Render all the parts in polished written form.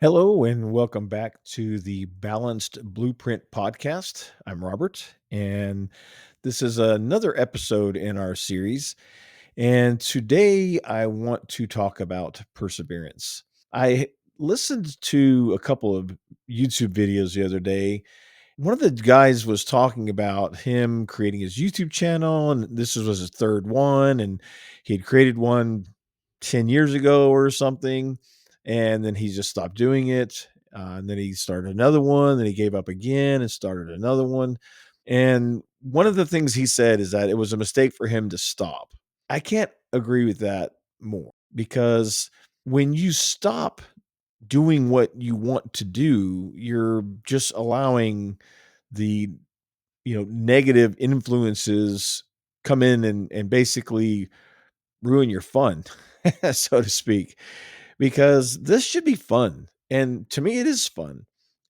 Hello and welcome back to the Balanced Blueprint podcast. I'm Robert, and this is another episode in our series. And today I want to talk about perseverance. I listened to a couple of YouTube videos the other day. One of the guys was talking about him creating his YouTube channel, and was his third one, and he had created one 10 years ago or something, and then he just stopped doing it. And then he started another one, then he gave up again and started another one. And one of the things he said is that it was a mistake for him to stop. I can't agree with that more because when you stop doing what you want to do, you're just allowing the, negative influences come in and basically ruin your fun, so to speak, because this should be fun. And to me, it is fun.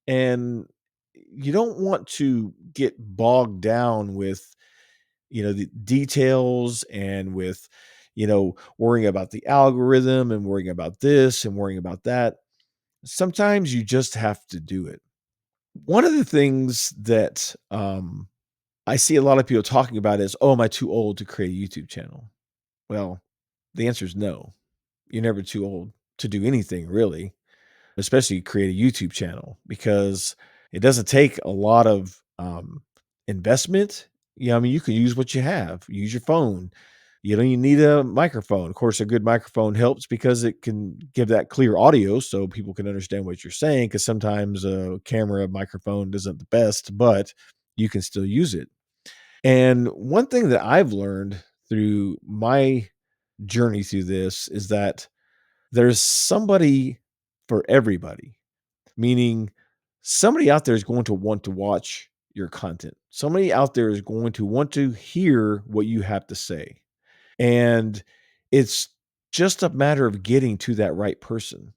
And you don't want to get bogged down with, the details and with, worrying about the algorithm and worrying about this and worrying about that. Sometimes you just have to do it. One of the things that I see a lot of people talking about is, oh, am I too old to create a YouTube channel? Well, the answer is no. You're never too old to do anything really, especially create a YouTube channel because it doesn't take a lot of investment. I mean, you can use what you have, use your phone. You don't even need a microphone. Of course, a good microphone helps because it can give that clear audio so people can understand what you're saying. Because sometimes a camera microphone isn't the best, but you can still use it. And one thing that I've learned through my journey through this is that there's somebody for everybody, meaning somebody out there is going to want to watch your content. Somebody out there is going to want to hear what you have to say. And it's just a matter of getting to that right person.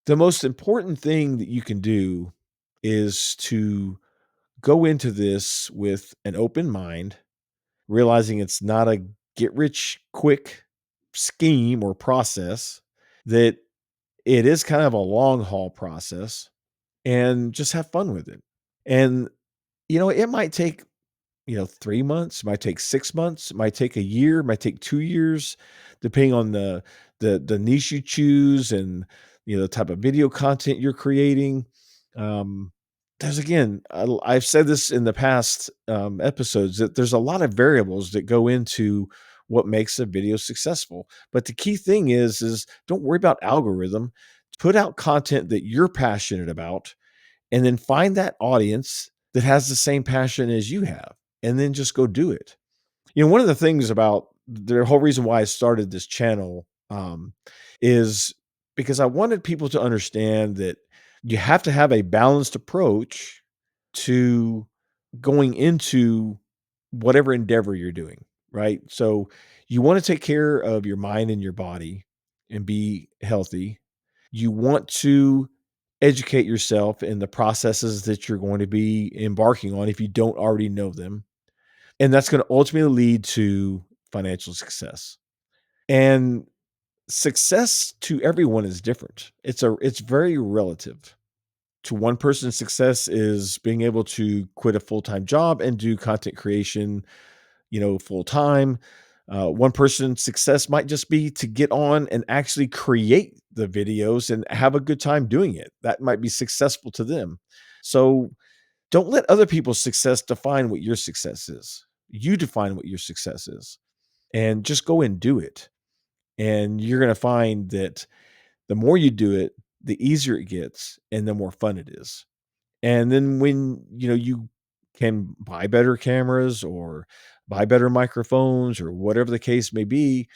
The most important thing that you can do is to go into this with an open mind, realizing it's not a get rich quick scheme or process, that it is kind of a long haul process, and just have fun with it. And, it might take, 3 months, might take 6 months, might take a year, might take 2 years, depending on the niche you choose and, the type of video content you're creating. Um, there's again, I've said this in the past, episodes that there's a lot of variables that go into what makes a video successful. But the key thing is don't worry about algorithm. Put out content that you're passionate about and then find that audience that has the same passion as you have, and then just go do it. One of the things about the whole reason why I started this channel, is because I wanted people to understand that you have to have a balanced approach to going into whatever endeavor you're doing, right? So you want to take care of your mind and your body and be healthy. You want to educate yourself in the processes that you're going to be embarking on if you don't already know them. And that's going to ultimately lead to financial success. And success to everyone is different. It's very relative. To one person, success is being able to quit a full-time job and do content creation, full time. One person's success might just be to get on and actually create the videos and have a good time doing it. That might be successful to them. So don't let other people's success define what your success is. You define what your success is and just go and do it. And you're going to find that the more you do it, the easier it gets and the more fun it is. And then when, you can buy better cameras or buy better microphones or whatever the case may be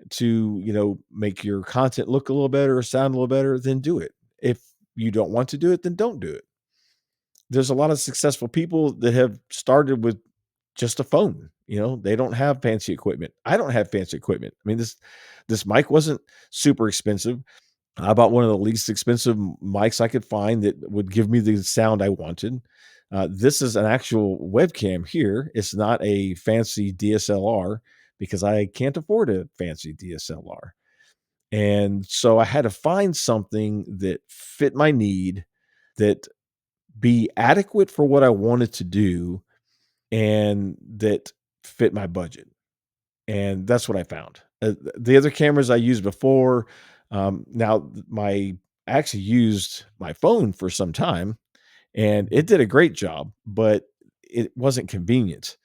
to, make your content look a little better or sound a little better, then do it. If you don't want to do it, then don't do it. There's a lot of successful people that have started with just a phone. They don't have fancy equipment. I don't have fancy equipment. I mean, this mic wasn't super expensive. I bought one of the least expensive mics I could find that would give me the sound I wanted. This is an actual webcam here. It's not a fancy DSLR because I can't afford a fancy DSLR. And so I had to find something that fit my need, that be adequate for what I wanted to do, and that fit my budget. And that's what I found. The other cameras I used before, now my I actually used my phone for some time, and it did a great job, but it wasn't convenient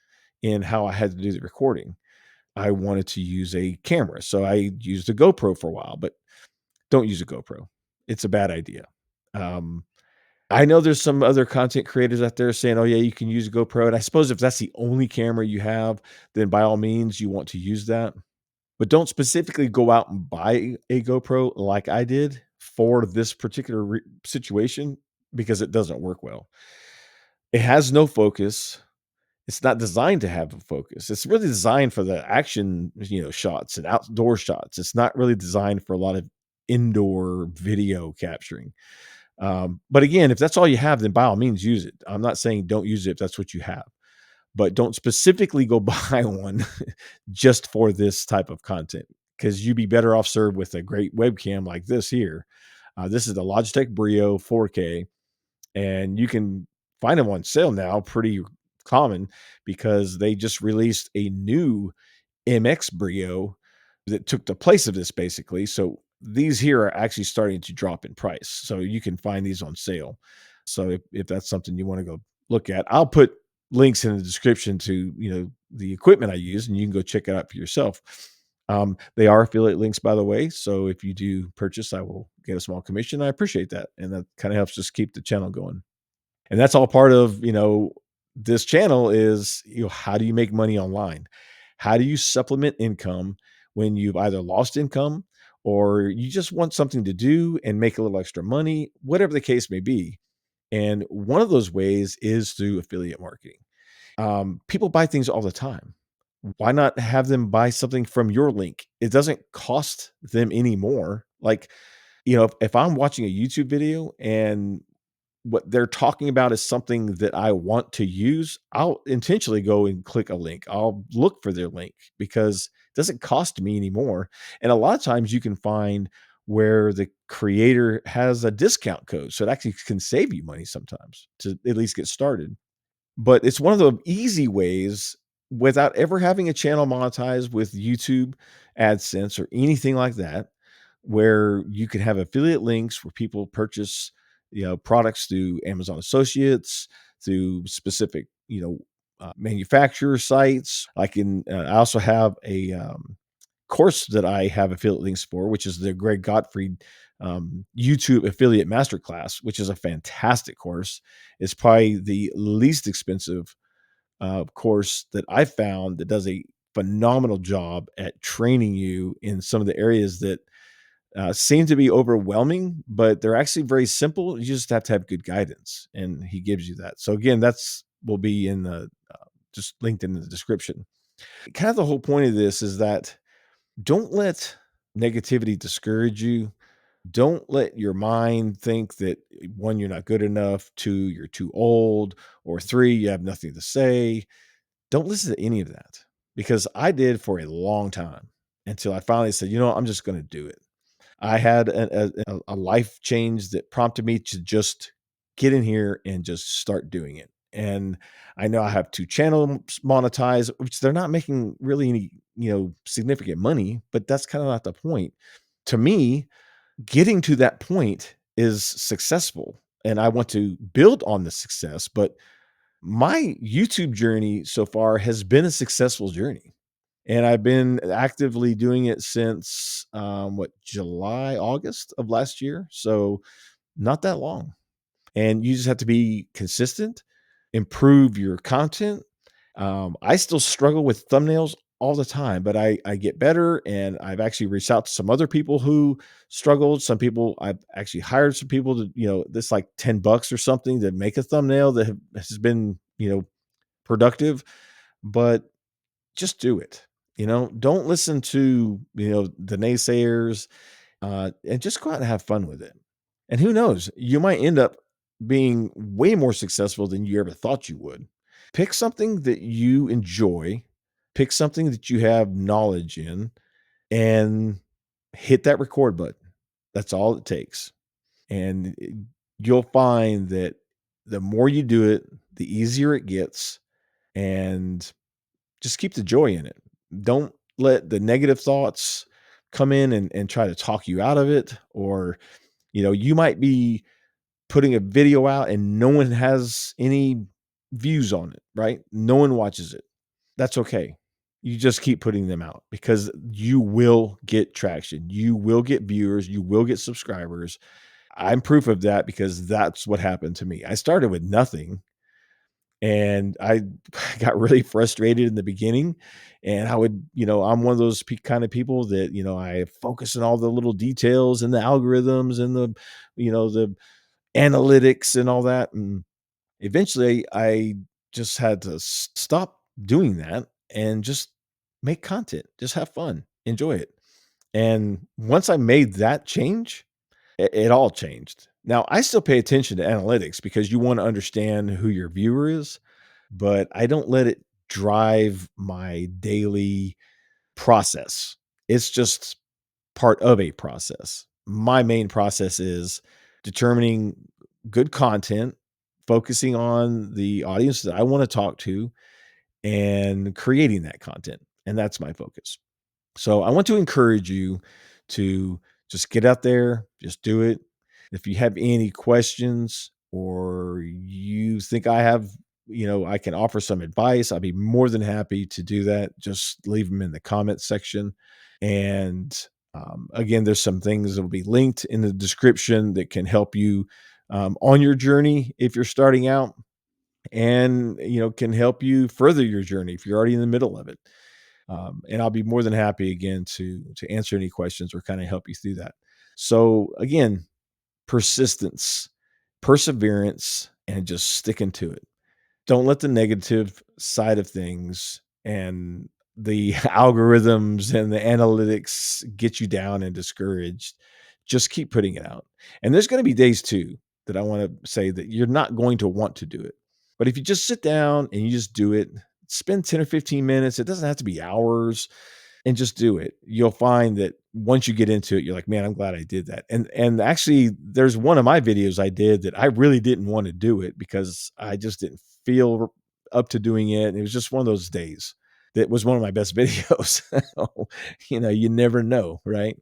in how I had to do the recording. I wanted to use a camera, so I used a GoPro for a while, but don't use a GoPro. It's a bad idea. Um, I know there's some other content creators out there saying, "Oh, yeah, you can use a GoPro," and I suppose if that's the only camera you have, then by all means, you want to use that. But don't specifically go out and buy a GoPro like I did for this particular situation, because it doesn't work well. It has no focus. It's not designed to have a focus. It's really designed for the action, shots and outdoor shots. It's not really designed for a lot of indoor video capturing. But again, if that's all you have, then by all means use it. I'm not saying don't use it if that's what you have, but don't specifically go buy one just for this type of content, because you'd be better off served with a great webcam like this here. This is the Logitech Brio 4K, and you can find them on sale now, pretty common, because they just released a new MX Brio that took the place of this basically. So these here are actually starting to drop in price. So you can find these on sale. So if that's something you want to go look at, I'll put links in the description to, the equipment I use, and you can go check it out for yourself. They are affiliate links, by the way. So if you do purchase, I will get a small commission. I appreciate that. And that kind of helps just keep the channel going. And that's all part of, this channel is, how do you make money online? How do you supplement income when you've either lost income or you just want something to do and make a little extra money, whatever the case may be. And one of those ways is through affiliate marketing. People buy things all the time. Why not have them buy something from your link? It doesn't cost them any more. Like, if I'm watching a YouTube video and what they're talking about is something that I want to use, I'll intentionally go and click a link. I'll look for their link because it doesn't cost me anymore. And a lot of times you can find where the creator has a discount code. So it actually can save you money sometimes to at least get started. But it's one of the easy ways without ever having a channel monetized with YouTube, AdSense, or anything like that, where you can have affiliate links where people purchase, products through Amazon Associates, through specific, manufacturer sites. I also have a course that I have affiliate links for, which is the Greg Gottfried YouTube affiliate masterclass, which is a fantastic course. It's probably the least expensive course that I found that does a phenomenal job at training you in some of the areas that seem to be overwhelming, but they're actually very simple. You just have to have good guidance, and he gives you that. So again, that's will be in the just linked in the description. Kind of the whole point of this is that don't let negativity discourage you. Don't let your mind think that one, you're not good enough, two, you're too old, or three, you have nothing to say. Don't listen to any of that, because I did for a long time until I finally said, I'm just going to do it. I had a life change that prompted me to just get in here and just start doing it. And I know I have two channels monetized, which they're not making really any, significant money, but that's kind of not the point. To me, getting to that point is successful. And I want to build on the success. But my YouTube journey so far has been a successful journey. And I've been actively doing it since July, August of last year. So not that long. And you just have to be consistent, improve your content. I still struggle with thumbnails all the time, but I get better. And I've actually reached out to some other people who struggled. Some people I've actually hired some people to, this like $10 or something to make a thumbnail that has been, productive. But just do it. Don't listen to, the naysayers, and just go out and have fun with it. And who knows, you might end up being way more successful than you ever thought you would. Pick something that you enjoy, pick something that you have knowledge in, and hit that record button. That's all it takes. And you'll find that the more you do it, the easier it gets. And just keep the joy in it. Don't let the negative thoughts come in and try to talk you out of it. Or, you might be putting a video out and no one has any views on it, right? No one watches it. That's okay. You just keep putting them out because you will get traction. You will get viewers. You will get subscribers. I'm proof of that because that's what happened to me. I started with nothing and I got really frustrated in the beginning. And I'm one of those kind of people that, I focus on all the little details and the algorithms and the analytics and all that. And eventually I just had to stop doing that and just make content, just have fun, enjoy it. And once I made that change, it all changed. Now, I still pay attention to analytics because you want to understand who your viewer is, but I don't let it drive my daily process. It's just part of a process. My main process is determining good content, focusing on the audience that I want to talk to, and creating that content. And that's my focus. So I want to encourage you to just get out there, just do it. If you have any questions or you think I can offer some advice, I'd be more than happy to do that. Just leave them in the comments section. And again, there's some things that will be linked in the description that can help you on your journey if you're starting out and, can help you further your journey if you're already in the middle of it. And I'll be more than happy again to answer any questions or kind of help you through that. So again, persistence, perseverance, and just sticking to it. Don't let the negative side of things and the algorithms and the analytics get you down and discouraged. Just keep putting it out. And there's going to be days too that I want to say that you're not going to want to do it. But if you just sit down and you just do it, spend 10 or 15 minutes, it doesn't have to be hours and just do it. You'll find that once you get into it, you're like, "Man, I'm glad I did that." And actually, there's one of my videos I did that I really didn't want to do it because I just didn't feel up to doing it. And it was just one of those days. That was one of my best videos. You never know, right?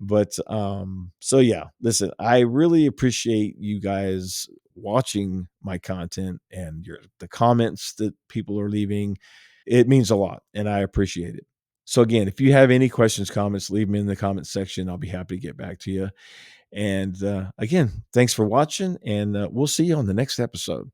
But so yeah, listen, I really appreciate you guys watching my content and the comments that people are leaving. It means a lot, and I appreciate it. So again, if you have any questions, comments, leave them in the comment section. I'll be happy to get back to you. And again, thanks for watching, and we'll see you on the next episode.